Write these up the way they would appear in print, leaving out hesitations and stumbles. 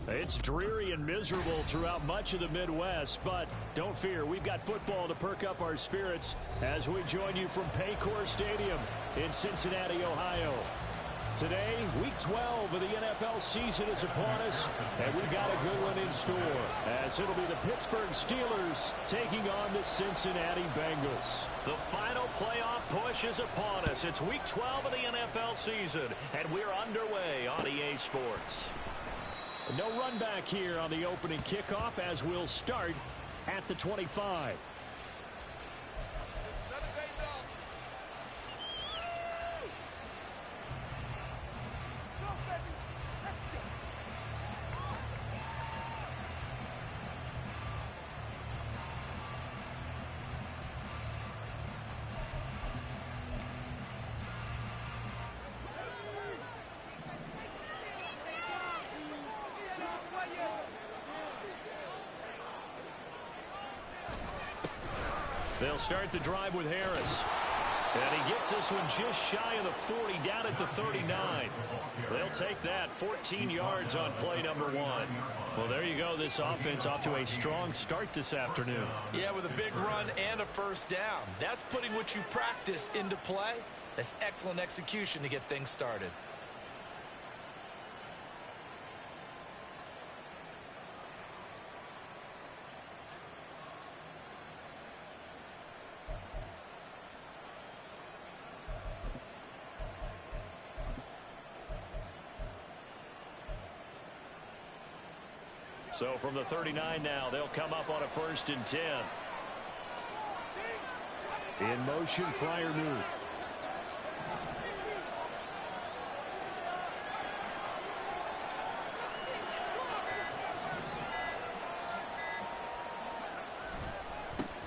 It's dreary and miserable throughout much of the Midwest, but don't fear, we've got football to perk up our spirits as we join you from Paycor Stadium in Cincinnati, Ohio. Today, Week 12 of the NFL season is upon us, and we've got a good one in store, as it'll be the Pittsburgh Steelers taking on the Cincinnati Bengals. The final playoff push is upon us. It's Week 12 of the NFL season, and we're underway on EA Sports. No run back here on the opening kickoff as we'll start at the 25. They'll start the drive with Harris. And he gets this one just shy of the 40, down at the 39. They'll take that, 14 yards on play number 1. Well, there you go. This offense off to a strong start this afternoon. Yeah, with a big run and a first down. That's putting what you practice into play. That's excellent execution to get things started. So from the 39 now, they'll come up on a 1st and 10. In motion, Freiermuth.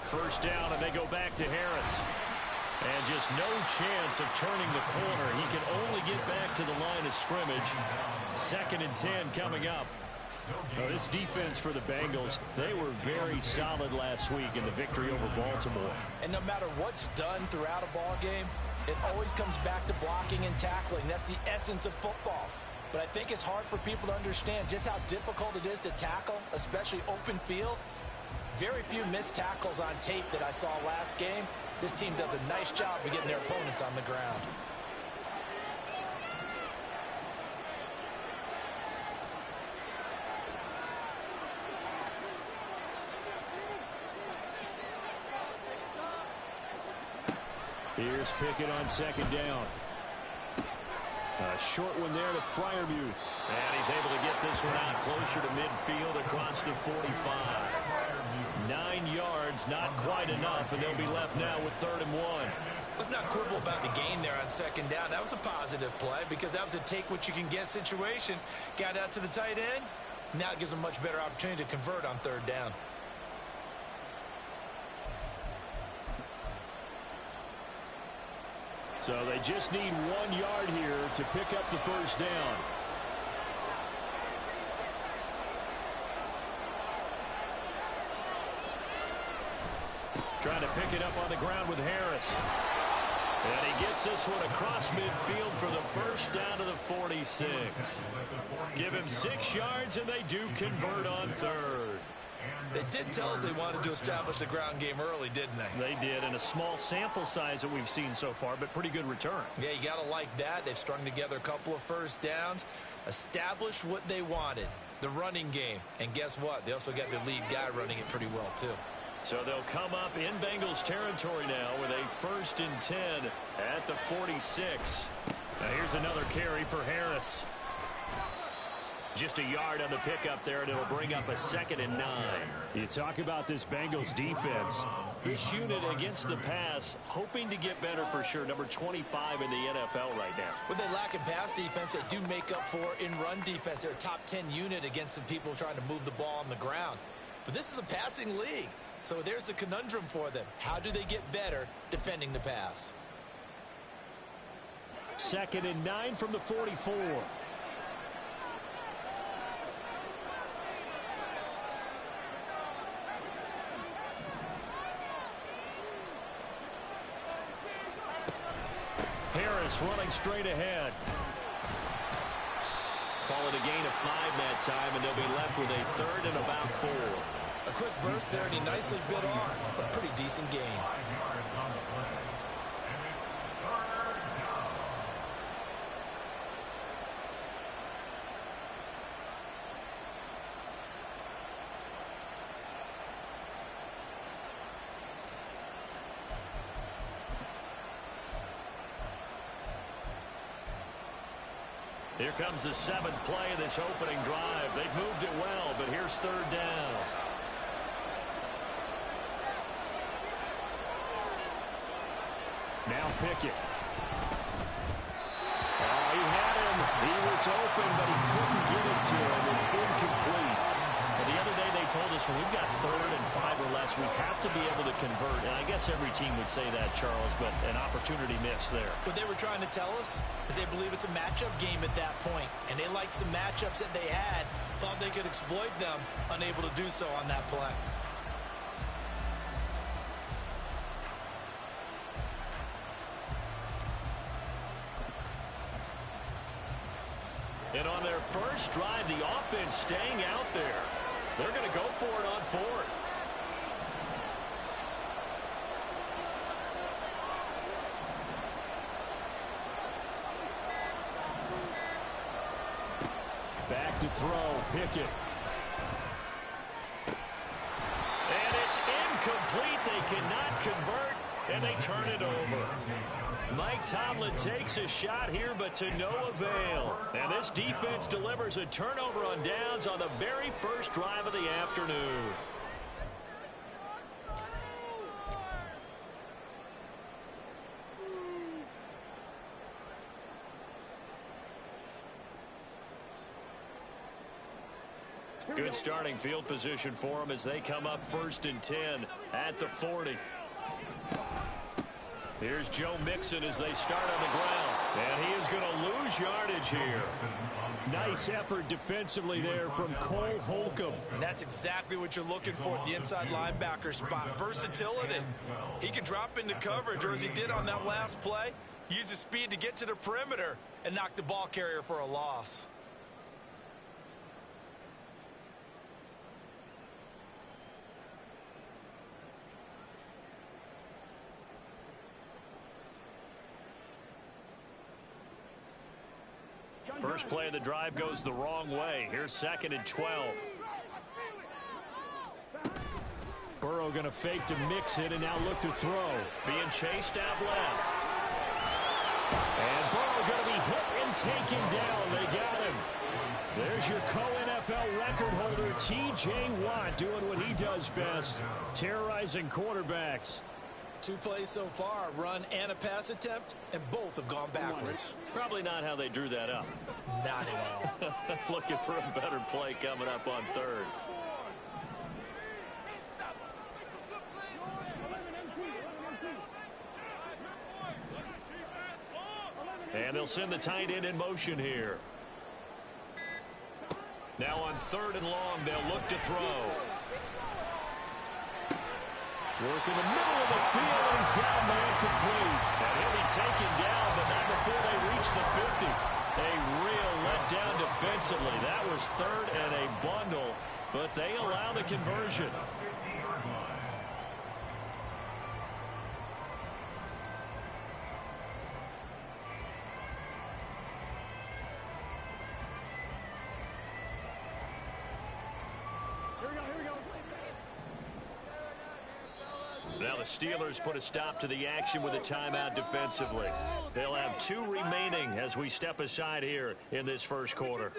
First down, and they go back to Harris. And just no chance of turning the corner. He can only get back to the line of scrimmage. 2nd and 10 coming up. This defense for the Bengals, they were very solid last week in the victory over Baltimore. And no matter what's done throughout a ball game, it always comes back to blocking and tackling. That's the essence of football. But I think it's hard for people to understand just how difficult it is to tackle, especially open field. Very few missed tackles on tape that I saw last game. This team does a nice job of getting their opponents on the ground. Here's Pickett on 2nd down. A short one there to Freiermuth. And he's able to get this one out closer to midfield across the 45. 9 yards, not quite enough, and they'll be left now with 3rd and 1. Let's not quibble about the gain there on 2nd down. That was a positive play because that was a take-what-you-can-get situation. Got out to the tight end. Now it gives them a much better opportunity to convert on 3rd down. So they just need 1 yard here to pick up the 1st down. Trying to pick it up on the ground with Harris. And he gets this one across midfield for the 1st down to the 46. Give him 6 yards, and they do convert on 3rd. They did tell us they wanted to establish the ground game early, didn't they? They did, and a small sample size that we've seen so far, but pretty good return. Yeah, you got to like that. They've strung together a couple of 1st downs, established what they wanted, the running game. And guess what? They also got their lead guy running it pretty well, too. So they'll come up in Bengals territory now with a 1st and 10 at the 46. Now here's another carry for Harris. Just a yard on the pickup there, and it'll bring up a 2nd and 9. You talk about this Bengals defense. This unit against the pass, hoping to get better for sure. Number 25 in the NFL right now. What they lack in pass defense, they do make up for in run defense. They're a top 10 unit against the people trying to move the ball on the ground. But this is a passing league. So there's a conundrum for them. How do they get better defending the pass? 2nd and 9 from the 44. Harris running straight ahead. Call it a gain of 5 that that time, and they'll be left with a third and about 4. A quick burst there, and he nicely bit off a pretty decent gain. Here comes the 7th play of this opening drive. They've moved it well, but here's third down. Now Pickett. Oh, he had him. He was open, but he couldn't get it to him. It's incomplete. And the other day they told us when we've got 3rd and 5 or less, we have to be able to convert. And I guess every team would say that, Charles, but an opportunity missed there. What they were trying to tell us is they believe it's a matchup game at that point. And they liked some matchups that they had, thought they could exploit them, unable to do so on that play. And on their first drive, the offense staying out there. They're going to go for it on 4th. Back to throw, Pickett. And it's incomplete. They cannot convert, and they turn it over. Mike Tomlin takes a shot here, but to no avail. And this defense delivers a turnover on downs on the very first drive of the afternoon. Good starting field position for them as they come up 1st and 10 at the 40. Here's Joe Mixon as they start on the ground. And he is going to lose yardage here. Nice effort defensively there from Cole Holcomb. And that's exactly what you're looking for at the inside linebacker spot. Versatility. He can drop into coverage, or as he did on that last play, use his speed to get to the perimeter and knock the ball carrier for a loss. First play of the drive goes the wrong way. Here's 2nd and 12. Burrow going to fake to Mixon and now look to throw. Being chased out left. And Burrow going to be hit and taken down. They got him. There's your co-NFL record holder, T.J. Watt, doing what he does best, terrorizing quarterbacks. 2 plays so far, a run and a pass attempt, and both have gone backwards. Probably not how they drew that up. Not at all. Looking for a better play coming up on 3rd. And they'll send the tight end in motion here. Now on 3rd and long, they'll look to throw. Work in the middle of the field, and he's got a man complete. And he'll be taken down, but not before they reach the 50. A real letdown defensively. That was 3rd and a bundle, but they allow the conversion. Now the Steelers put a stop to the action with a timeout defensively. They'll have 2 remaining as we step aside here in this first quarter.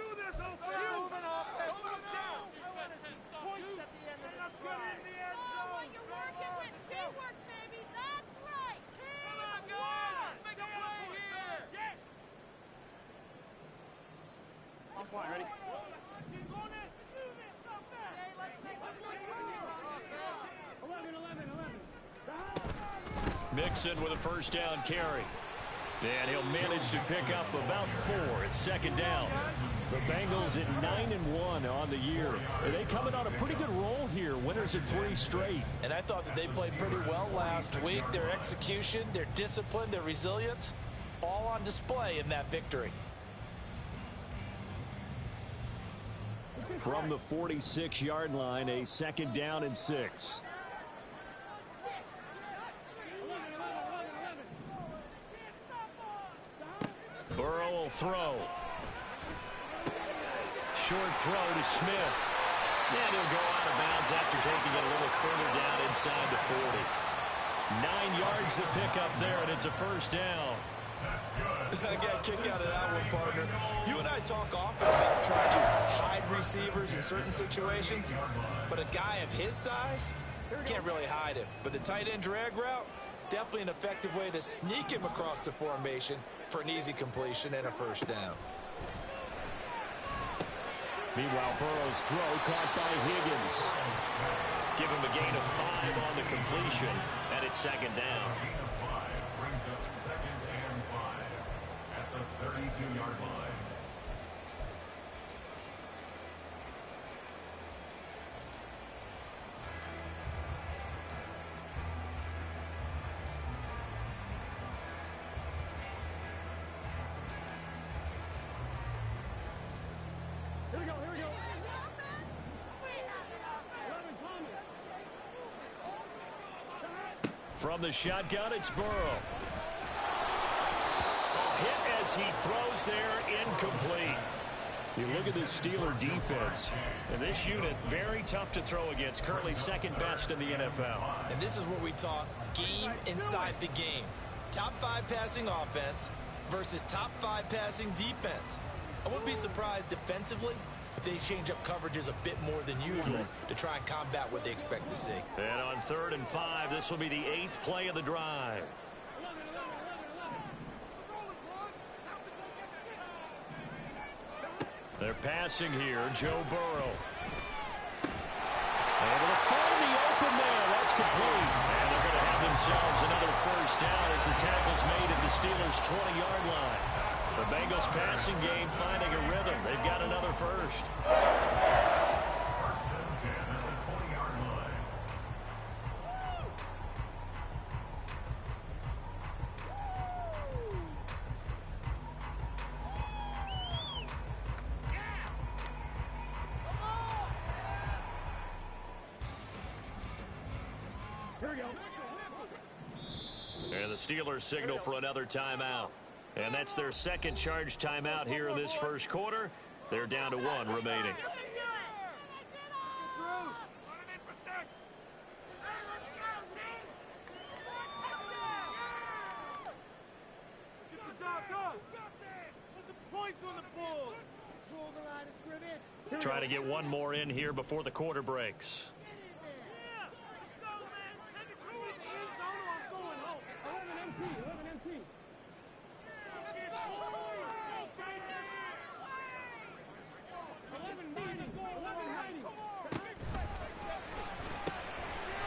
Ready? Mixon with a first down carry. And he'll manage to pick up about 4. It's 2nd down. The Bengals at 9-1 on the year. Are they coming on a pretty good roll here? Winners at 3 straight. And I thought that they played pretty well last week. Their execution, their discipline, their resilience, all on display in that victory. From the 46-yard line, a 2nd down and 6. Burrow will throw. Short throw to Smith. And he'll go out of bounds after taking it a little further down inside the 40. 9 yards to pick up there, and it's a 1st down. I got a kick out of that one, partner. You and I talk often about trying to hide receivers in certain situations, but a guy of his size can't really hide him. But the tight end drag route, definitely an effective way to sneak him across the formation for an easy completion and a 1st down. Meanwhile, Burrow's throw caught by Higgins. Give him a gain of 5 on the completion, and it's 2nd down. Brings up 2nd and 5 at the 32-yard line. Here we go, here we go. From the shotgun, it's Burrow. A hit as he throws there, incomplete. You look at the Steeler defense, and this unit, very tough to throw against, currently 2nd best in the NFL. And this is where we talk game inside the game. Top 5 passing offense versus top 5 passing defense. I wouldn't be surprised defensively if they change up coverages a bit more than usual to try and combat what they expect to see. And on 3rd and 5, this will be the 8th play of the drive. They're passing here, Joe Burrow. Able to find the open there. That's complete. And they're going to have themselves another 1st down as the tackle's made at the Steelers' 20-yard line. The Bengals passing game finding a rhythm. They've got another 1st. 1st and 10 at the 20-yard line. Here we go. And the Steelers signal for another timeout. And that's their 2nd charge timeout here in this 1st quarter. They're down to 1 remaining. Try to get one more in here before the quarter breaks.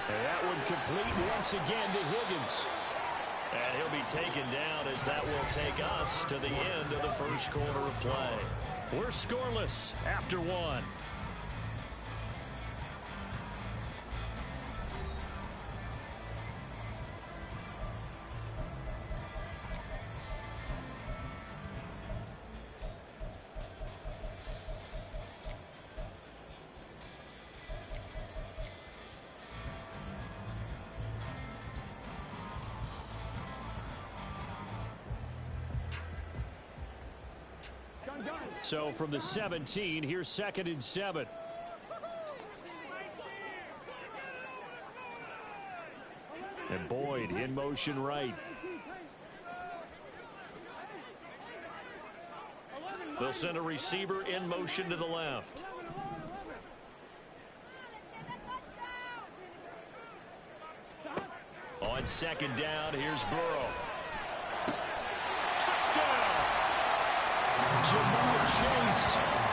And that one complete once again to Higgins. And he'll be taken down as that will take us to the end of the 1st quarter of play. We're scoreless after 1. So from the 17, here's 2nd and 7. And Boyd in motion right. They'll send a receiver in motion to the left. On 2nd down, here's Burrow. Touchdown! Jamar Chase,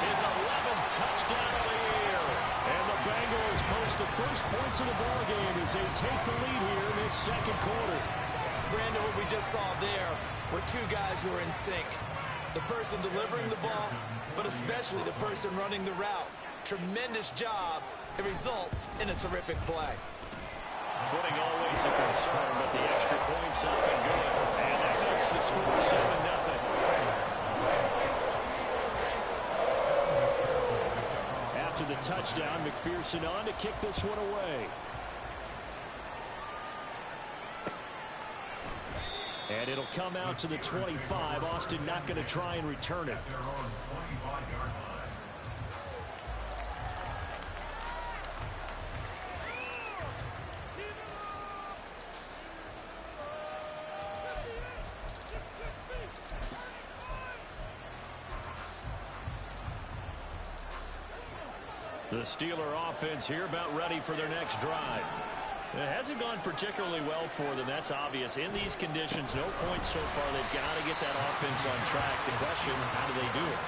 his 11th touchdown of the year. And the Bengals post the first points of the ballgame as they take the lead here in this 2nd quarter. Brandon, what we just saw there were 2 guys who are in sync. The person delivering the ball, but especially the person running the route. Tremendous job. It results in a terrific play. Footing always a concern, but the extra point's up and good. And that makes the score 7-0. after the touchdown. McPherson on to kick this one away. And it'll come out to the 25. Austin not going to try and return it. The Steeler offense here about ready for their next drive. It hasn't gone particularly well for them. That's obvious. In these conditions, no points so far. They've got to get that offense on track. The question, how do they do it?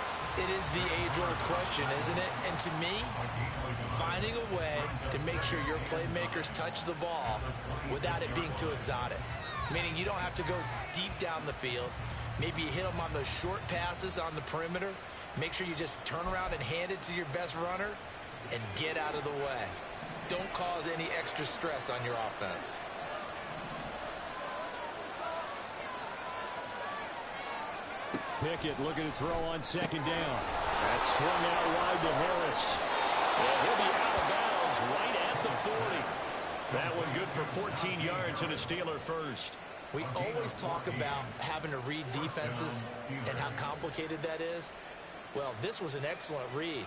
It is the age-old question, isn't it? And to me, finding a way to make sure your playmakers touch the ball without it being too exotic. Meaning you don't have to go deep down the field. Maybe you hit them on those short passes on the perimeter. Make sure you just turn around and hand it to your best runner and get out of the way. Don't cause any extra stress on your offense. Pickett looking to throw on second down. That's swung out wide to Harris. And he'll be out of bounds right at the 40. That one good for 14 yards and a Steeler first. We always talk about having to read defenses and how complicated that is. Well, this was an excellent read.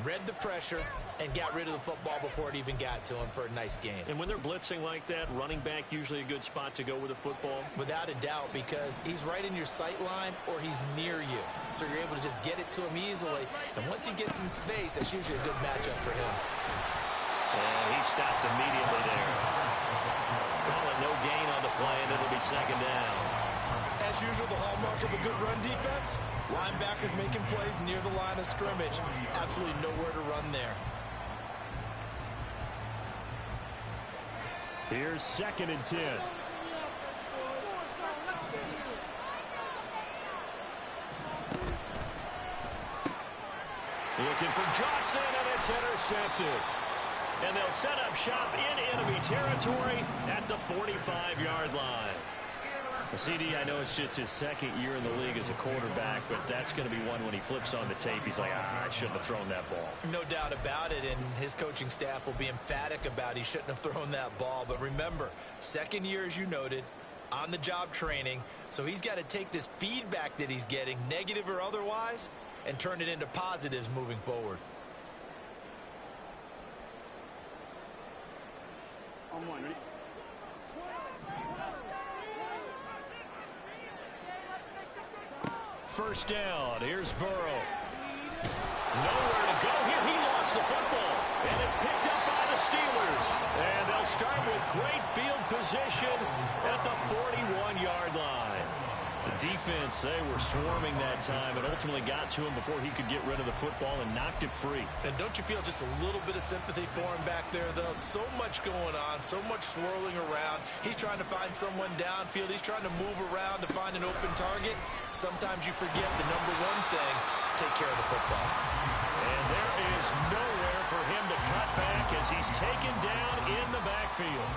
Read the pressure and got rid of the football before it even got to him for a nice game. And when they're blitzing like that, running back usually a good spot to go with the football? Without a doubt, because he's right in your sight line or he's near you. So you're able to just get it to him easily. And once he gets in space, that's usually a good matchup for him. And he stopped immediately there. Call it no gain on the play, and it'll be second down. As usual, the hallmark of a good run defense, linebackers making plays near the line of scrimmage. Absolutely nowhere to run there. Here's 2nd and 10. Looking for Johnson, and it's intercepted. And they'll set up shop in enemy territory at the 45-yard line. The CD, I know it's just his second year in the league as a quarterback, but that's going to be one when he flips on the tape. He's like, I shouldn't have thrown that ball. No doubt about it, and his coaching staff will be emphatic about he shouldn't have thrown that ball. But remember, second year, as you noted, on-the-job training, so he's got to take this feedback that he's getting, negative or otherwise, and turn it into positives moving forward. First down. Here's Burrow. Nowhere to go here. He lost the football. And it's picked up by the Steelers. And they'll start with great field position at the 41-yard line. The defense, they were swarming that time and ultimately got to him before he could get rid of the football and knocked it free. And don't you feel just a little bit of sympathy for him back there, though? So much going on, so much swirling around. He's trying to find someone downfield. He's trying to move around to find an open target. Sometimes you forget the number one thing, take care of the football. And there is nowhere for him to cut back as he's taken down in the backfield.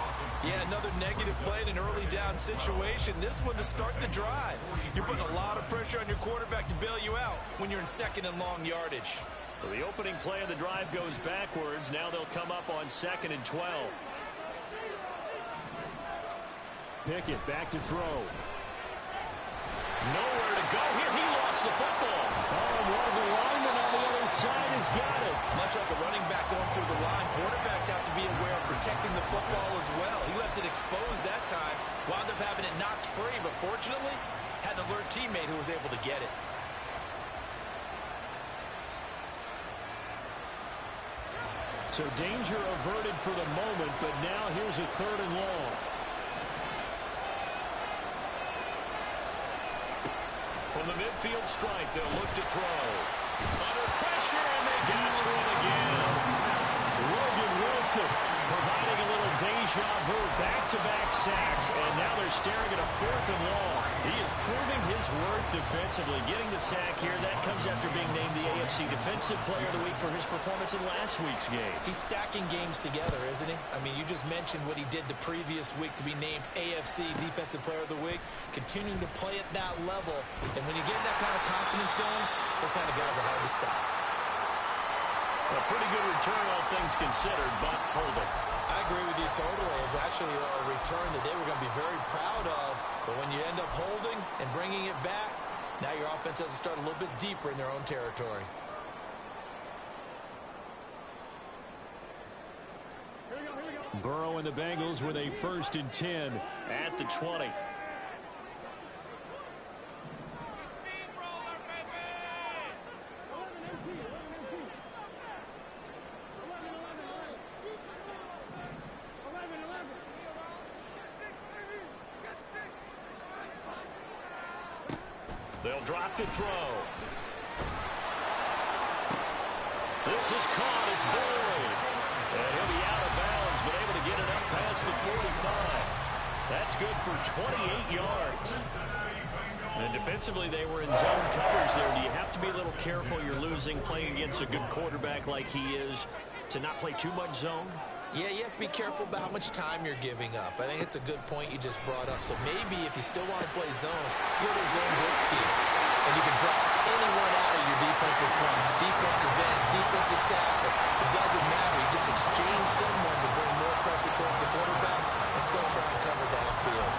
Yeah, another negative play in an early down situation. This one to start the drive. You're putting a lot of pressure on your quarterback to bail you out when you're in second and long yardage. So the opening play of the drive goes backwards. Now they'll come up on 2nd and 12. Pickett back to throw. Nowhere to go here. He lost the football. Oh, and one of the linemen on the other side has got it. Much like a running back going through the line, quarterbacks have to be aware of protecting the football as well. He left it exposed that time, wound up having it knocked free, but fortunately, had an alert teammate who was able to get it. So danger averted for the moment, but now here's a 3rd and long. From the midfield stripe, they'll look to throw. Under pressure, and they got to him again. Logan Wilson providing a little deja vu, back-to-back sacks, and now they're staring at a 4th and long. He is proving his worth defensively, getting the sack here. That comes after being named the AFC Defensive Player of the Week for his performance in last week's game. He's stacking games together, isn't he? I mean, you just mentioned what he did the previous week to be named AFC Defensive Player of the Week, continuing to play at that level. And when you get that kind of confidence going, those kind of guys are hard to stop. A pretty good return, all things considered, but holding. I agree with you totally. It's actually a return that they were going to be very proud of. But when you end up holding and bringing it back, now your offense has to start a little bit deeper in their own territory. Burrow and the Bengals with a 1st and 10 at the 20. They'll drop to throw. This is caught. It's Boyd. And he'll be out of bounds, but able to get it up past the 45. That's good for 28 yards. And defensively, they were in zone coverage there. Do you have to be a little careful? You're losing playing against a good quarterback like he is to not play too much zone? Yeah, you have to be careful about how much time you're giving up. I think it's a good point you just brought up. So maybe if you still want to play zone, you go to zone blitz scheme. And you can drop anyone out of your defensive front, defensive end, defensive tackle. It doesn't matter. You just exchange someone to bring more pressure towards the quarterback and still try and cover downfield.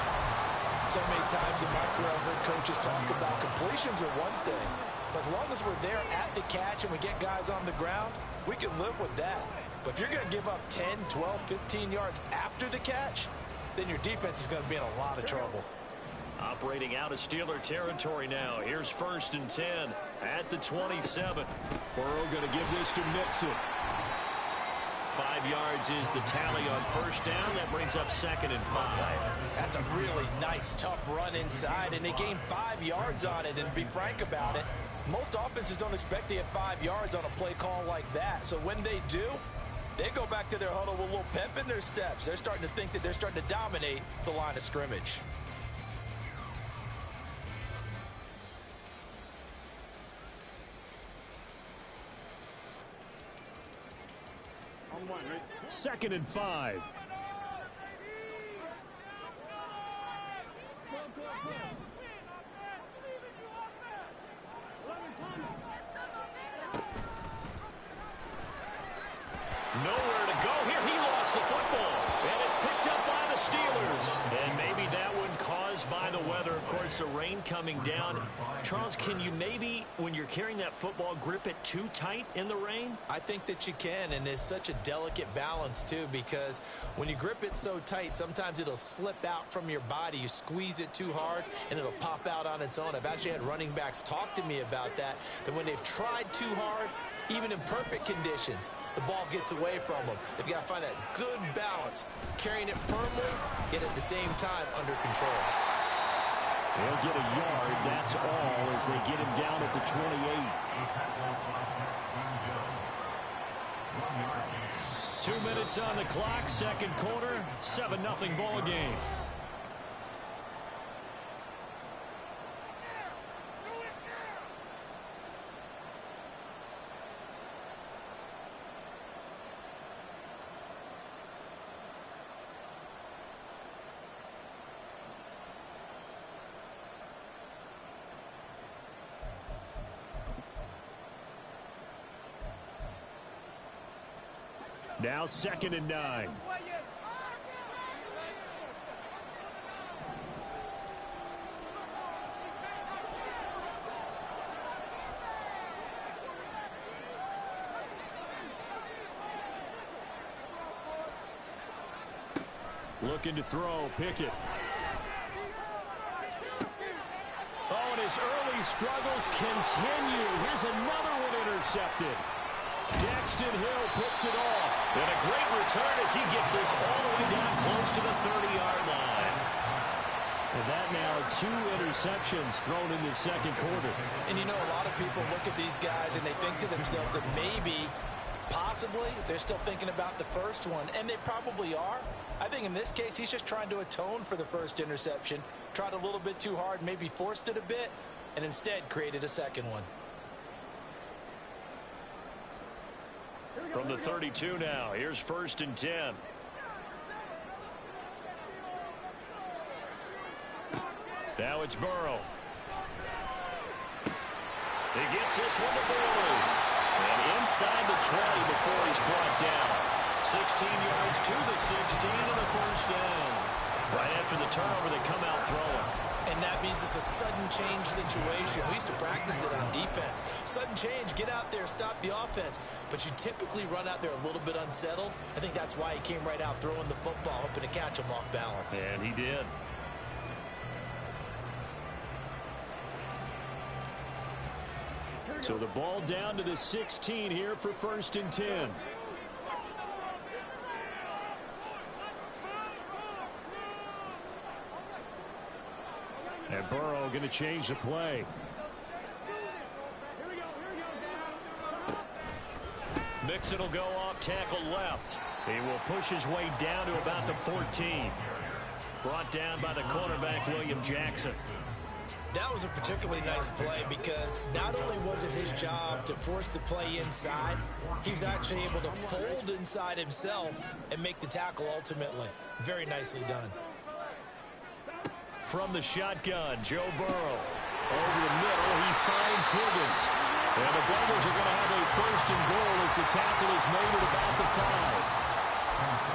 So many times in my career, I've heard coaches talk about completions are one thing. But as long as we're there at the catch and we get guys on the ground, we can live with that. But if you're going to give up 10, 12, 15 yards after the catch, then your defense is going to be in a lot of trouble. Operating out of Steeler territory now. Here's 1st and 10 at the 27. Burrow going to give this to Mixon. 5 yards is the tally on 1st down. That brings up 2nd and 5. That's a really nice, tough run inside, and they gained 5 yards on it. And to be frank about it, most offenses don't expect to get 5 yards on a play call like that. So when they do, they go back to their huddle with a little pep in their steps. They're starting to think that they're starting to dominate the line of scrimmage. On 1, right? 2nd and 5. Nowhere to go here. He lost the football. And it's picked up by the Steelers. And maybe that one caused by the weather. Of course, the rain coming down. Charles, can you maybe, when you're carrying that football, grip it too tight in the rain? I think that you can, and it's such a delicate balance, too, because when you grip it so tight, sometimes it'll slip out from your body. You squeeze it too hard, and it'll pop out on its own. I've actually had running backs talk to me about that when they've tried too hard, even in perfect conditions, the ball gets away from them. They've got to find that good balance, carrying it firmly, yet at the same time under control. They'll get a yard, that's all, as they get him down at the 28. 2 minutes on the clock, 2nd quarter, 7-0 ball game. Now 2nd and 9. Looking to throw, Pickett. Oh, and his early struggles continue. Here's another one intercepted. Daxton Hill puts it off. And a great return as he gets this all the way down close to the 30-yard line. And that now 2 interceptions thrown in the 2nd quarter. And you know, a lot of people look at these guys and they think to themselves that maybe, possibly, they're still thinking about the first one. And they probably are. I think in this case, he's just trying to atone for the first interception. Tried a little bit too hard, maybe forced it a bit, and instead created a second one. From the 32 now, here's 1st and 10. Now it's Burrow. He gets this one to Boyd. And inside the 20 before he's brought down. 16 yards to the 16 and a first down. Right after the turnover, they come out throwing. And that means it's a sudden change situation. We used to practice it on defense. Sudden change, get out there, stop the offense. But you typically run out there a little bit unsettled. I think that's why he came right out throwing the football, hoping to catch him off balance. And he did. So the ball down to the 16 here for 1st and 10. And Burrow going to change the play. Mixon will go off tackle left. He will push his way down to about the 14. Brought down by the cornerback, William Jackson. That was a particularly nice play because not only was it his job to force the play inside, he was actually able to fold inside himself and make the tackle ultimately. Very nicely done. From the shotgun, Joe Burrow. Over the middle, he finds Higgins. And the Bengals are going to have a 1st and goal as the tackle is made at about the 5.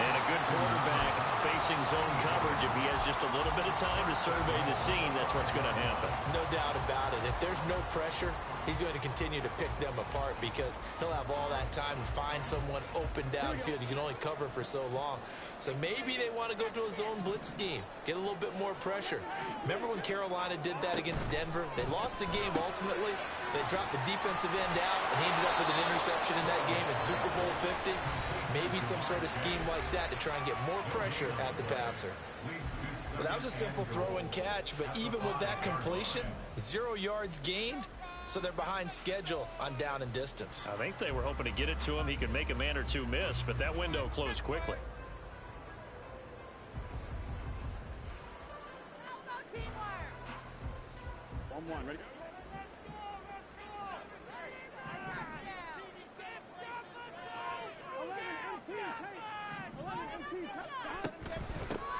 And a good quarterback facing zone coverage. If he has just a little bit of time to survey the scene, that's what's going to happen. No doubt about it. If there's no pressure, he's going to continue to pick them apart because he'll have all that time to find someone open downfield. You can only cover for so long. So maybe they want to go to a zone blitz scheme, get a little bit more pressure. Remember when Carolina did that against Denver? They lost the game ultimately. They dropped the defensive end out, and he ended up with an interception in that game in Super Bowl 50. Maybe some sort of scheme like that to try and get more pressure at the passer. Well, that was a simple throw and catch, but even with that completion, 0 yards gained, so they're behind schedule on down and distance. I think they were hoping to get it to him. He could make a man or two miss, but that window closed quickly. One, ready?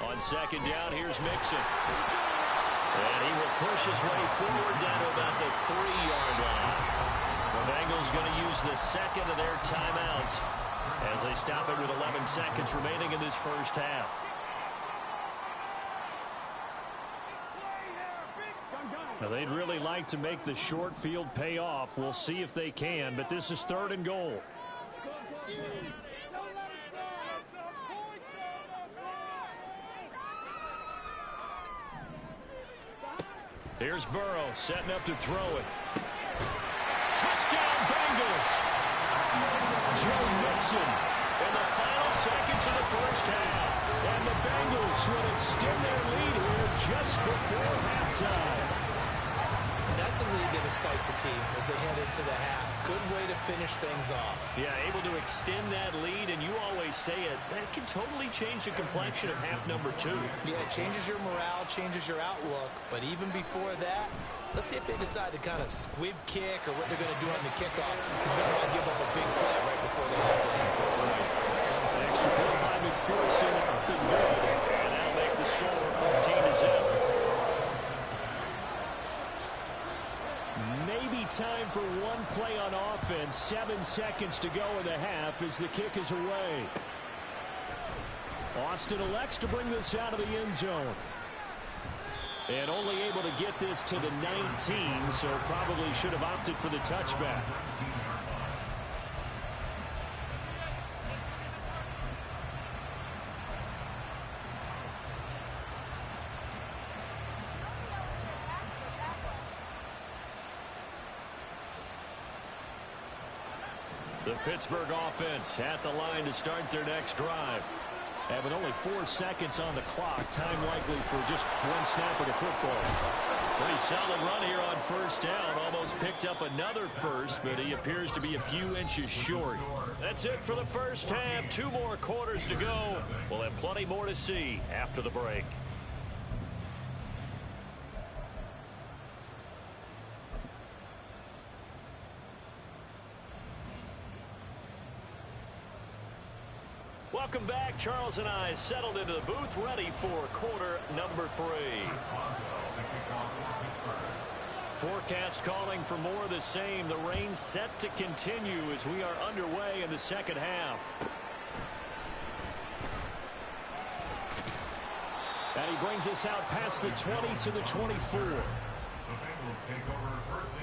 On 2nd down, here's Mixon. And he will push his way forward down to about the 3-yard line. The Bengals going to use the 2nd of their timeouts as they stop it with 11 seconds remaining in this first half. Now, they'd really like to make the short field pay off. We'll see if they can, but this is 3rd and goal. Here's Burrow setting up to throw it. Touchdown, Bengals! Joe Mixon in the final seconds of the first half. And the Bengals will extend their lead here just before halftime. That's a lead that excites a team as they head into the half. Good way to finish things off. Yeah, able to extend that lead, and you always say it, that can totally change the complexion of half number 2. Yeah, it changes your morale, changes your outlook, but even before that, let's see if they decide to kind of squib kick or what they're going to do on the kickoff, because you don't want to give up a big play right before the half ends. An extra point by McPherson, been good, and that'll make the score 14-0. Maybe time for one play on offense. 7 seconds to go in the half as the kick is away. Austin elects to bring this out of the end zone. And only able to get this to the 19, so probably should have opted for the touchback. The Pittsburgh offense at the line to start their next drive. And with only 4 seconds on the clock, time likely for just one snap of the football. Pretty solid run here on 1st down. Almost picked up another first, but he appears to be a few inches short. That's it for the first half. 2 more quarters to go. We'll have plenty more to see after the break. Welcome back. Charles and I settled into the booth, ready for quarter number 3. Forecast calling for more of the same. The rain set to continue as we are underway in the second half. And he brings us out past the 20 to the 24. The Bengals take over first and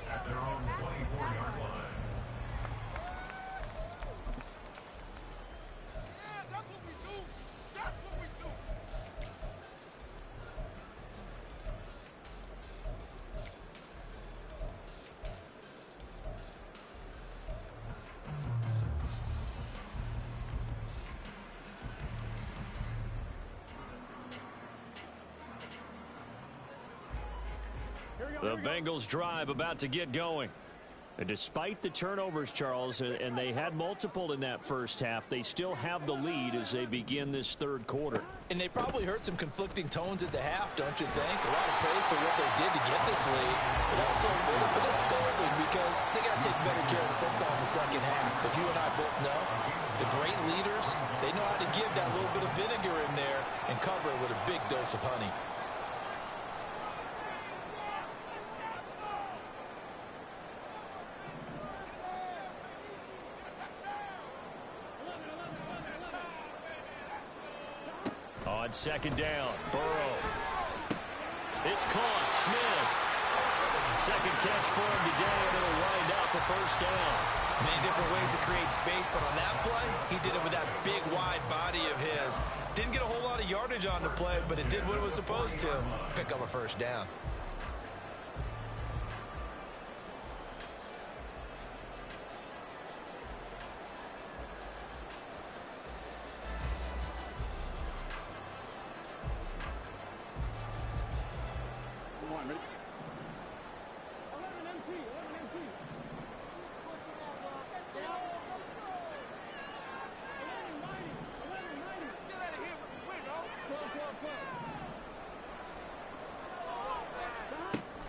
10 at their own 24-yard line. The Bengals drive about to get going. And despite the turnovers, Charles, and they had multiple in that first half, they still have the lead as they begin this third quarter. And they probably heard some conflicting tones at the half, don't you think? A lot of praise for what they did to get this lead, but also a little bit of scolding because they got to take better care of the football in the second half. But you and I both know the great leaders, they know how to give that little bit of vinegar in there and cover it with a big dose of honey. On second down, Burrow. It's caught. Smith. Second catch for him today, and it'll wind up a first down. Many different ways to create space, but on that play, he did it with that big, wide body of his. Didn't get a whole lot of yardage on the play, but it did what it was supposed to. Pick up a first down.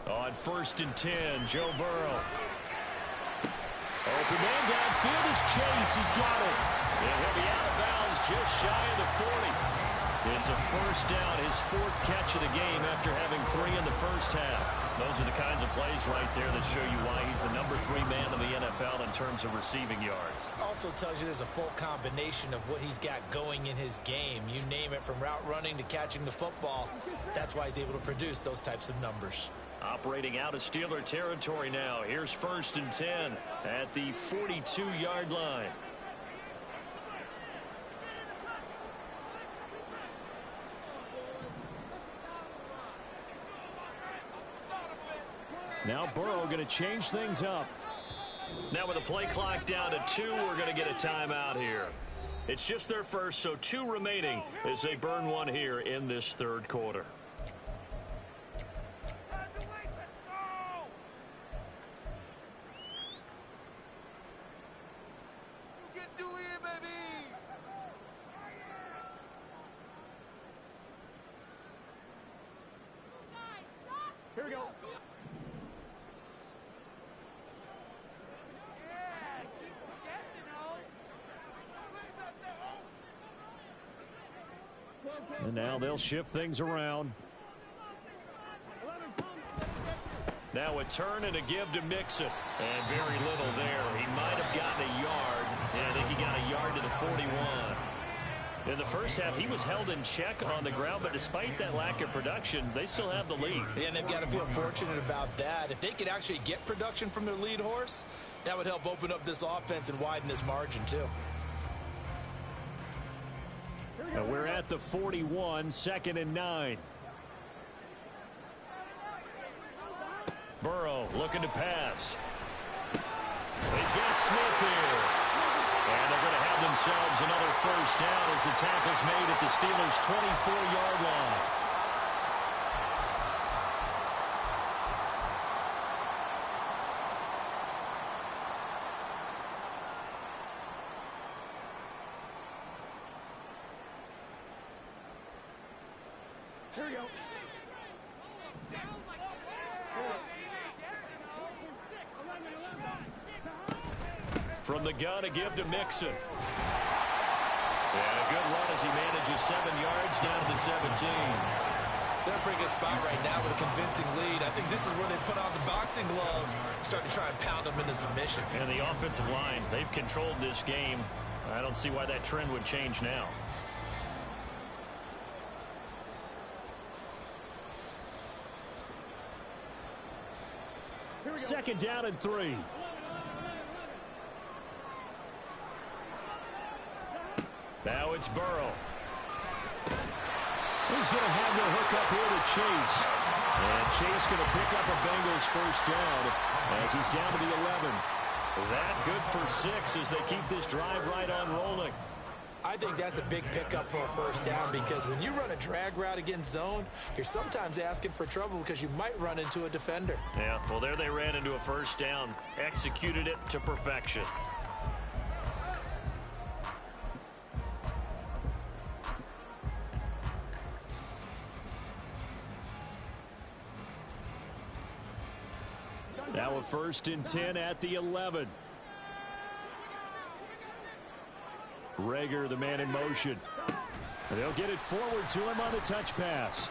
On first and 10, Joe Burrow. Open man downfield is Chase. He's got it. And he'll be out of bounds just shy of the 40. It's a first down, his fourth catch of the game after having 3 in the first half. Those are the kinds of plays right there that show you why he's the number 3 man in the NFL in terms of receiving yards. Also tells you there's a full combination of what he's got going in his game. You name it, from route running to catching the football. That's why he's able to produce those types of numbers. Operating out of Steeler territory now. Here's first and 10 at the 42-yard line. Now Burrow going to change things up. Now with the play clock down to 2, we're going to get a timeout here. It's just their first, so 2 remaining as they burn one here in this third quarter. Here we go. And now they'll shift things around. Now a turn and a give to Mixon. And very little there. He might have gotten a yard. And I think he got a yard to the 41. In the first half, he was held in check on the ground, but despite that lack of production, they still have the lead. Yeah, and they've got to feel fortunate about that. If they could actually get production from their lead horse, that would help open up this offense and widen this margin, too. And we're at the 41, second and 9. Burrow looking to pass. He's got Smith here. And they're going to have themselves another first down as the tackle's made at the Steelers' 24-yard line. Here we go. From the gun, a give to Mixon. And a good run as he manages 7 yards down to the 17. They're in a pretty good spot right now with a convincing lead. I think this is where they put on the boxing gloves, start to try and pound them into submission. And the offensive line, they've controlled this game. I don't see why that trend would change now. Second down and 3. Now it's Burrow. He's going to have the hook up here to Chase. And Chase going to pick up a Bengals first down as he's down to the 11. That good for 6 as they keep this drive right on rolling. I think that's a big pickup for a first down because when you run a drag route against zone, you're sometimes asking for trouble because you might run into a defender. Yeah, well, there they ran into a first down, executed it to perfection. Now a 1st and 10 at the 11. Rager, the man in motion. And they'll get it forward to him on the touch pass.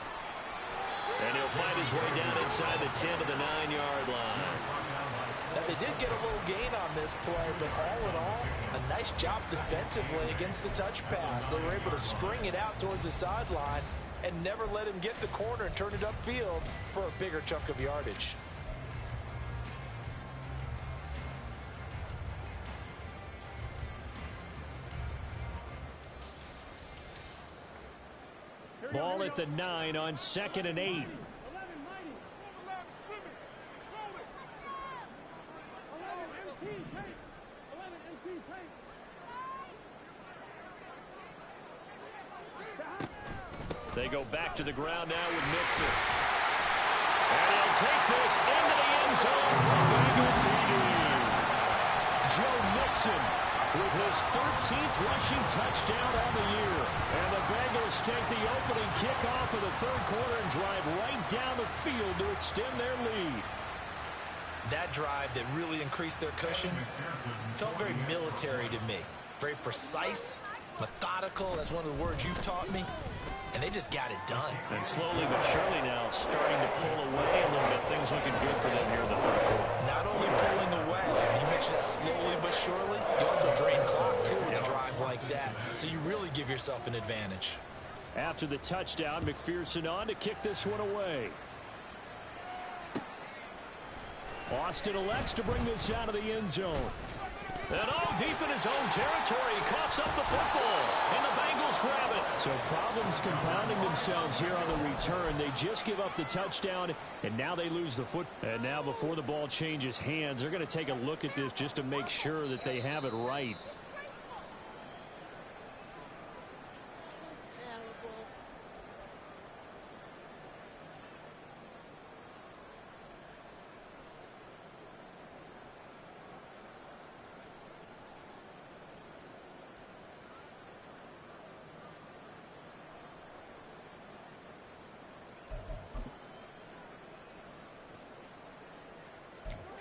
And he'll find his way down inside the 10 to the 9-yard line. Now, they did get a little gain on this play, but all in all, a nice job defensively against the touch pass. They were able to string it out towards the sideline and never let him get the corner and turn it upfield for a bigger chunk of yardage. Ball at the 9 on 2nd and 8. They go back to the ground now with Mixon. And he'll take this into the end zone for Bengal TD. Joe Mixon with his 13th rushing touchdown on the year. And the Bengals take the opening kickoff of the 3rd quarter and drive right down the field to extend their lead. That drive that really increased their cushion felt very military to me. Very precise, methodical. That's one of the words you've taught me. And they just got it done. And slowly but surely now starting to pull away a little bit. Things looking good for them here in the 3rd quarter. Not only pulling away, you mentioned that slowly but surely, you also drain clock too with a drive like that. So you really give yourself an advantage. After the touchdown, McPherson on to kick this one away. Austin elects to bring this out of the end zone. And deep in his own territory, he coughs up the football, and the Bengals grab it. So problems compounding themselves here on the return. They just give up the touchdown, and now they lose the foot. And now before the ball changes hands, they're going to take a look at this just to make sure that they have it right.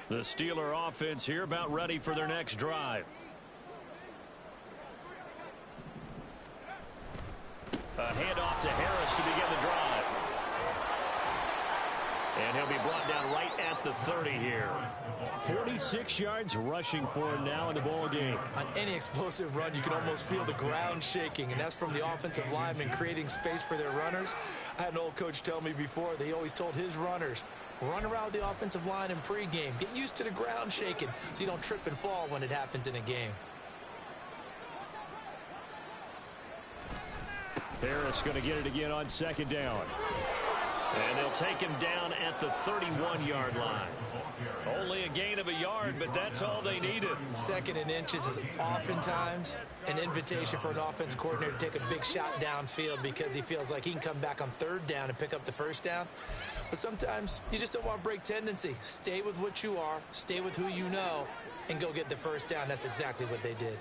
The Steeler offense here about ready for their next drive. A handoff to Harris to begin the drive. And he'll be brought down right at the 30 here. 46 yards rushing for him now in the ball game. On any explosive run, you can almost feel the ground shaking, and that's from the offensive linemen creating space for their runners. I had an old coach tell me before, they always told his runners, run around the offensive line in pregame. Get used to the ground shaking so you don't trip and fall when it happens in a game. Harris going to get it again on 2nd down. And they'll take him down at the 31-yard line. Only a gain of a yard, but that's all they needed. 2nd and inches is oftentimes an invitation for an offense coordinator to take a big shot downfield because he feels like he can come back on 3rd down and pick up the 1st down. But sometimes you just don't want to break tendency. Stay with what you are, stay with who you know, and go get the 1st down. That's exactly what they did.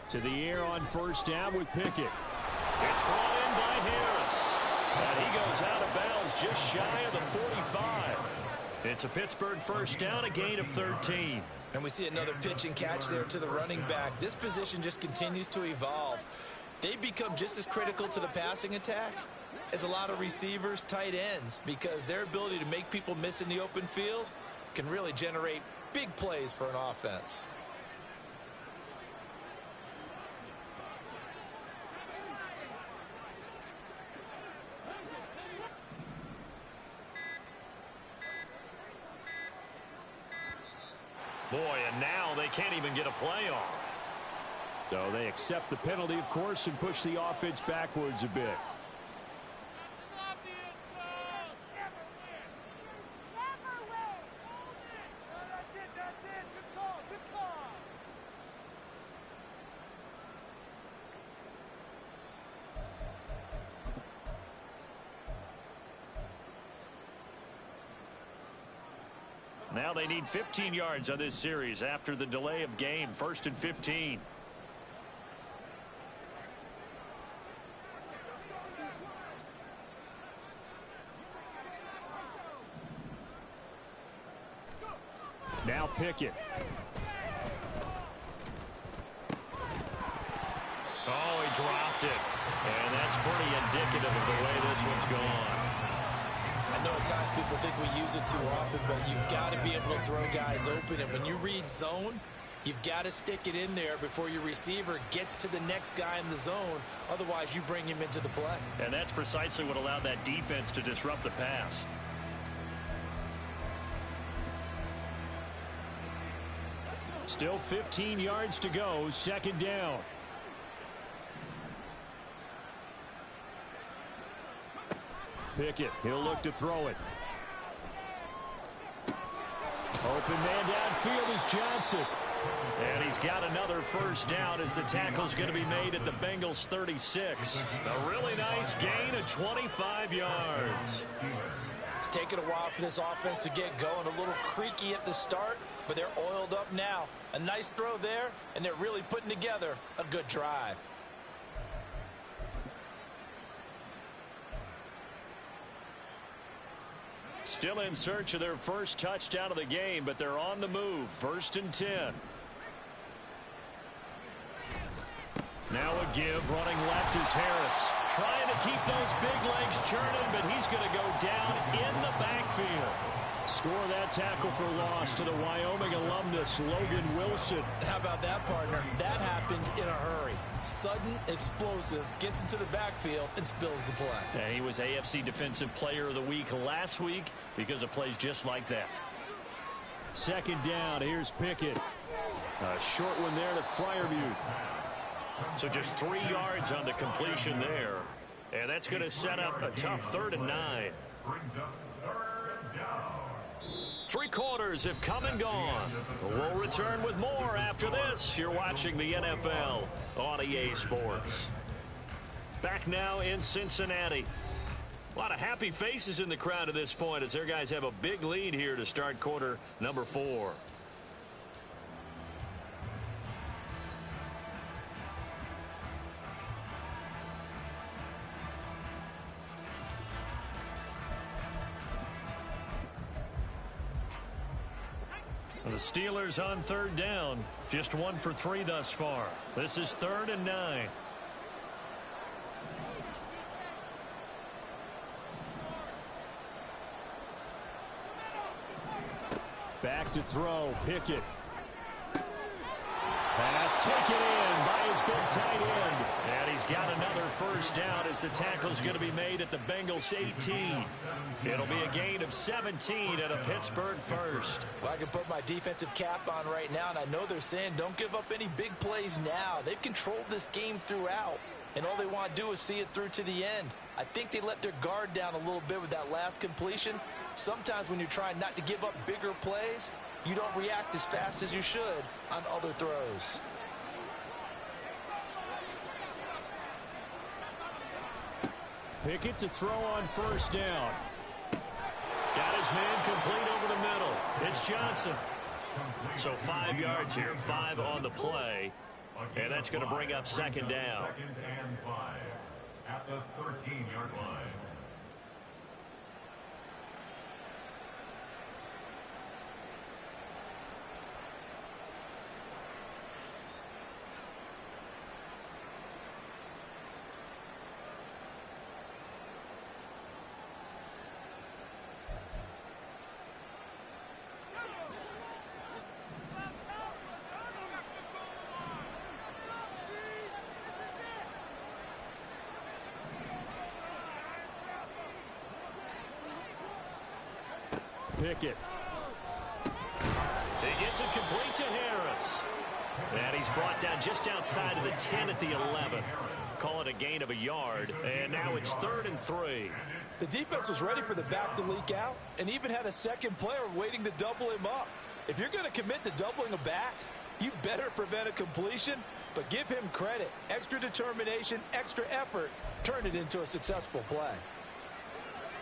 To the air on 1st down with Pickett. It's brought in by Harris. And he goes out of bounds just shy of the 45. It's a Pittsburgh first down, a gain of 13. And we see another pitch and catch there to the running back. This position just continues to evolve. They become just as critical to the passing attack as a lot of receivers, tight ends, because their ability to make people miss in the open field can really generate big plays for an offense. Boy, and now they can't even get a play off. So they accept the penalty, of course, and push the offense backwards a bit. Now they need 15 yards on this series after the delay of game. 1st and 15. Now Pickett. Oh, he dropped it. And that's pretty indicative of the way this one's gone. I know at times people think we use it too often, but you've got to be able to throw guys open. And when you read zone, you've got to stick it in there before your receiver gets to the next guy in the zone. Otherwise, you bring him into the play. And that's precisely what allowed that defense to disrupt the pass. Still 15 yards to go. 2nd down. Pickett, he'll look to throw it. Open man downfield is Johnson. And he's got another first down as the tackle's going to be made at the Bengals 36. A really nice gain of 25 yards. It's taken a while for this offense to get going. A little creaky at the start, but they're oiled up now. A nice throw there, and they're really putting together a good drive. Still in search of their first touchdown of the game, but they're on the move. 1st and 10. Now a give. Running left is Harris. Trying to keep those big legs churning, but he's going to go down in the backfield. Score that tackle for loss to the Wyoming alumnus, Logan Wilson. How about that, partner? That happened in a hurry. Sudden, explosive, gets into the backfield and spills the play. And he was AFC Defensive Player of the Week last week because of plays just like that. 2nd down. Here's Pickett. A short one there to Freiermuth. So just 3 yards on the completion there. And that's going to set up a tough 3rd and 9. Brings up 3rd down. 3 quarters have come and gone. We'll return with more after this. You're watching the NFL on EA Sports. Back now in Cincinnati. A lot of happy faces in the crowd at this point as their guys have a big lead here to start quarter number 4. The Steelers on 3rd down. Just 1 for 3 thus far. This is 3rd and 9. Back to throw. Pickett. Pass taken in by his big tight end. And he's got another first down as the tackle's going to be made at the Bengals 18. It'll be a gain of 17 and a Pittsburgh first. Well, I can put my defensive cap on right now, and I know they're saying don't give up any big plays now. They've controlled this game throughout, and all they want to do is see it through to the end. I think they let their guard down a little bit with that last completion. Sometimes when you're trying not to give up bigger plays, you don't react as fast as you should on other throws. Pickett to throw on first down. Got his man complete over the middle. It's Johnson. So 5 yards here, 5 on the play. And that's going to bring up 2nd down. 2nd and 5 at the 13-yard line. Pickett. He gets it complete to Harris. And he's brought down just outside of the 10 at the 11. Call it a gain of a yard. And now it's 3rd and 3. The defense was ready for the back to leak out and even had a second player waiting to double him up. If you're going to commit to doubling a back, you better prevent a completion, but give him credit. Extra determination, extra effort, turn it into a successful play.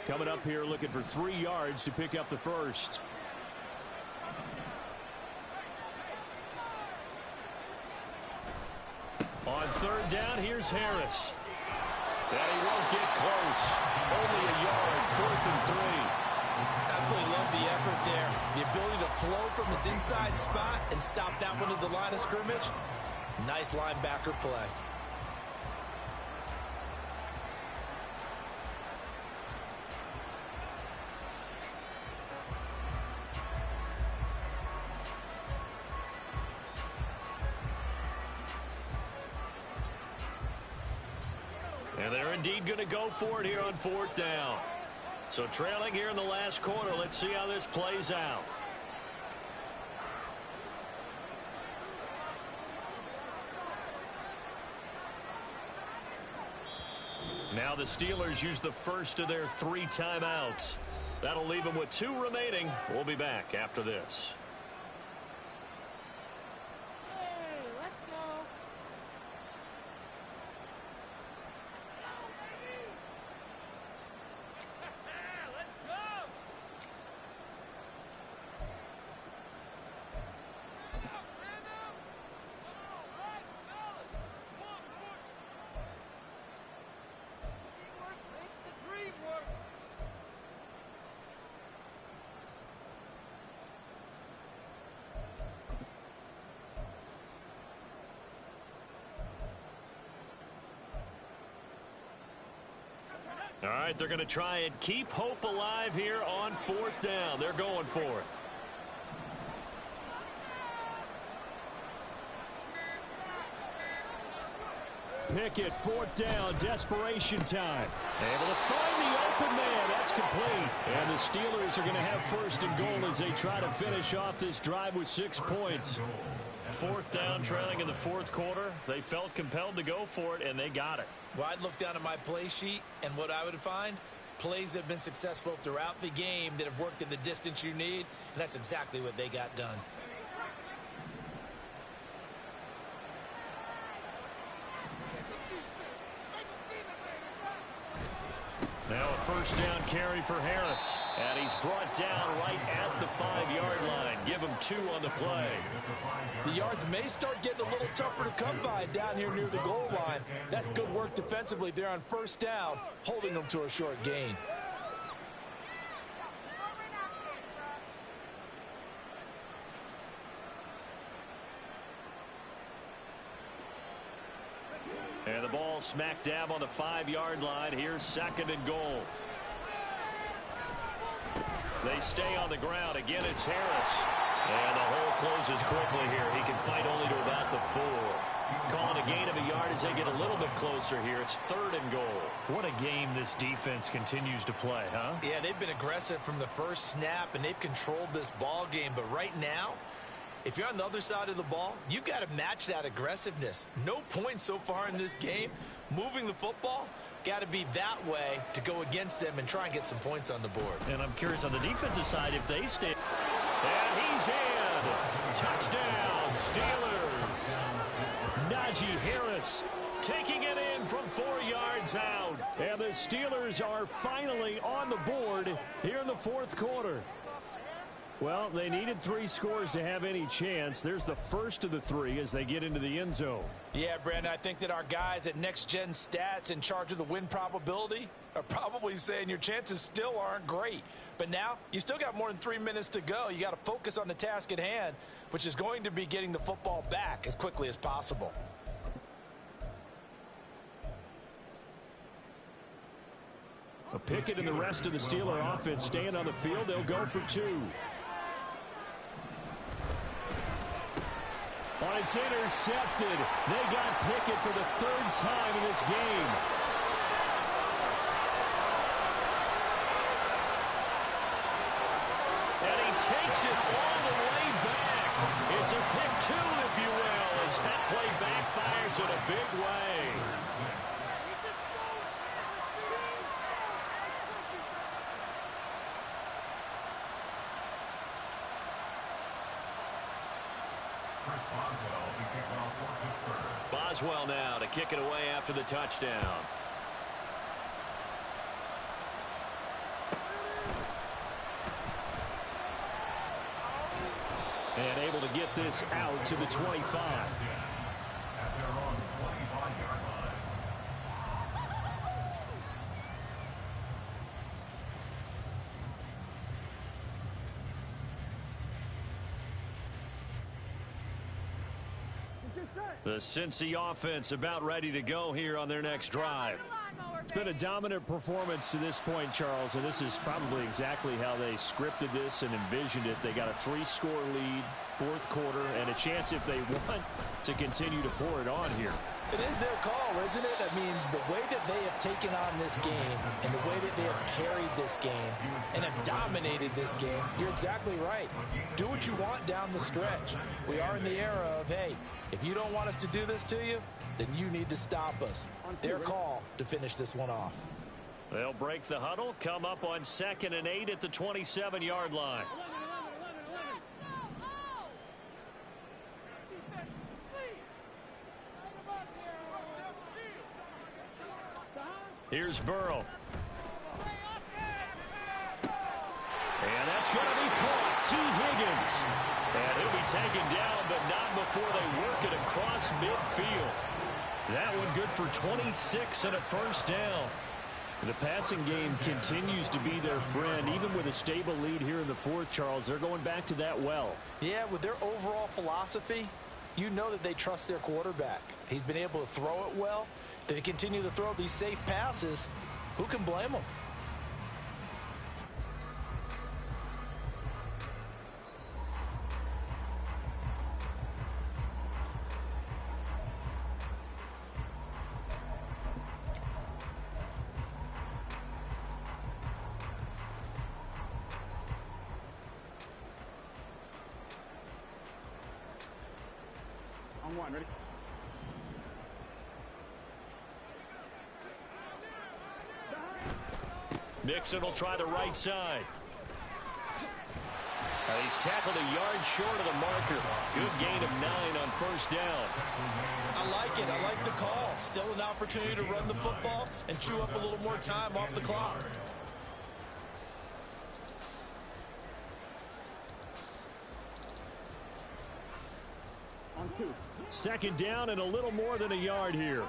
Coming up here looking for 3 yards to pick up the first. On 3rd down, here's Harris. And he won't get close. Only a yard, 4th and 3. Absolutely love the effort there. The ability to flow from his inside spot and stop that one at the line of scrimmage. Nice linebacker play. And they're indeed going to go for it here on 4th down. So trailing here in the last quarter. Let's see how this plays out. Now the Steelers use the first of their 3 timeouts. That'll leave them with 2 remaining. We'll be back after this. All right, they're going to try and keep hope alive here on 4th down. They're going for it. Pickett, 4th down, desperation time. Able to find the open man. That's complete. And the Steelers are going to have 1st and goal as they try to finish off this drive with 6 points. 4th down, trailing in the 4th quarter. They felt compelled to go for it, and they got it. Well, I'd look down at my play sheet, and what I would find, plays have been successful throughout the game that have worked in the distance you need, and that's exactly what they got done. Now a 1st down carry for Harris. And he's brought down right at the 5-yard line. Give him 2 on the play. The yards may start getting a little tougher to come by down here near the goal line. That's good work defensively there on 1st down, holding them to a short gain. And the ball smack dab on the 5-yard line. Here's 2nd and goal. They stay on the ground. Again, it's Harris. And the hole closes quickly here. He can fight only to about the 4. Calling a gain of a yard as they get a little bit closer here. It's 3rd and goal. What a game this defense continues to play, huh? Yeah, they've been aggressive from the first snap, and they've controlled this ball game. But right now, if you're on the other side of the ball, you've got to match that aggressiveness. No points so far in this game. Moving the football, got to be that way to go against them and try and get some points on the board. And I'm curious on the defensive side if they stay. And he's in. Touchdown, Steelers. Najee Harris taking it in from 4 yards out. And the Steelers are finally on the board here in the 4th quarter. Well, they needed 3 scores to have any chance. There's the first of the 3 as they get into the end zone. Yeah, Brandon, I think that our guys at Next Gen Stats in charge of the win probability are probably saying your chances still aren't great. But now you still got more than 3 minutes to go. You got to focus on the task at hand, which is going to be getting the football back as quickly as possible. Pickett and the rest of the Steeler offense staying on the field. They'll go for 2. Oh, it's intercepted. They got Pickett for the 3rd time in this game. gets it all the way back. It's a pick two, if you will, as that play backfires in a big way. Boswell now to kick it away after the touchdown. And able to get this out to the 25. At their own 25-yard line. The Cincy offense about ready to go here on their next drive. It's been a dominant performance to this point, Charles, and this is probably exactly how they scripted this and envisioned it. They got a 3-score lead, fourth quarter, and a chance, if they want, to continue to pour it on here. It is their call, isn't it? I mean, the way that they have taken on this game and the way that they have carried this game and have dominated this game, you're exactly right. Do what you want down the stretch. We are in the era of, hey, if you don't want us to do this to you, then you need to stop us. Their call to finish this one off. They'll break the huddle, come up on 2nd and 8 at the 27-yard line. Here's Burrow. And that's going to be caught. T. Higgins. And he'll be taken down, but not before they work it across midfield. That one good for 26 and a first down. The passing game continues to be their friend. Even with a stable lead here in the fourth, Charles, they're going back to that well. Yeah, with their overall philosophy, you know that they trust their quarterback. He's been able to throw it well. They continue to throw these safe passes. Who can blame them? On one, ready? Mixon will try the right side. He's tackled a yard short of the marker. Good gain of 9 on first down. I like it. I like the call. Still an opportunity to run the football and chew up a little more time off the clock. On 2. 2nd down and a little more than a yard here.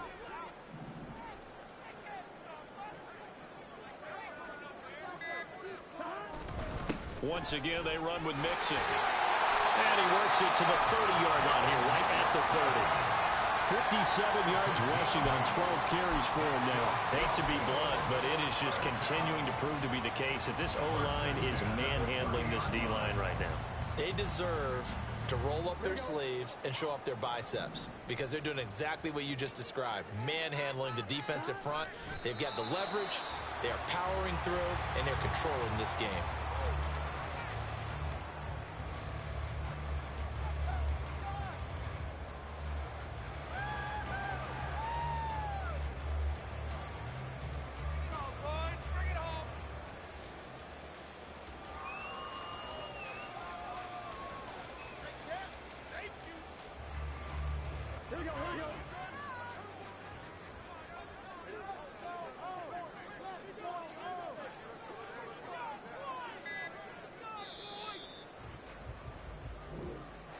Once again, they run with Mixon. And he works it to the 30-yard line here, right at the 30. 57 yards rushing on 12 carries for him now. Hate to be blunt, but it is just continuing to prove to be the case that this O-line is manhandling this D-line right now. They deserve to roll up their sleeves and show up their biceps because they're doing exactly what you just described, manhandling the defensive front. They've got the leverage, they're powering through, and they're controlling this game. Here we go, here we go.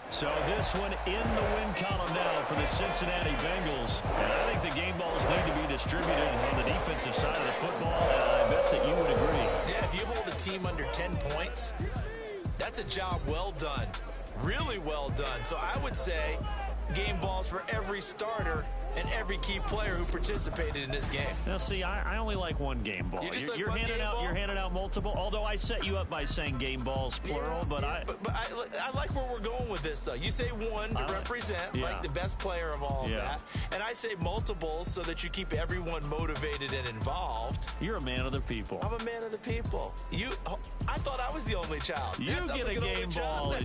So this one in the win column now for the Cincinnati Bengals. And I think the game balls need to be distributed on the defensive side of the football, and I bet that you would agree. Yeah, if you hold a team under 10 points, that's a job well done. Really well done. So I would say game balls for every starter and every key player who participated in this game. Now, see, I only like one game ball. You're handing out multiple. Although I set you up by saying game balls plural, but I like where we're going with this. Though you say one to represent, like the best player of all of that, and I say multiples so that you keep everyone motivated and involved. You're a man of the people. I'm a man of the people. I thought I was the only child. You get a game ball.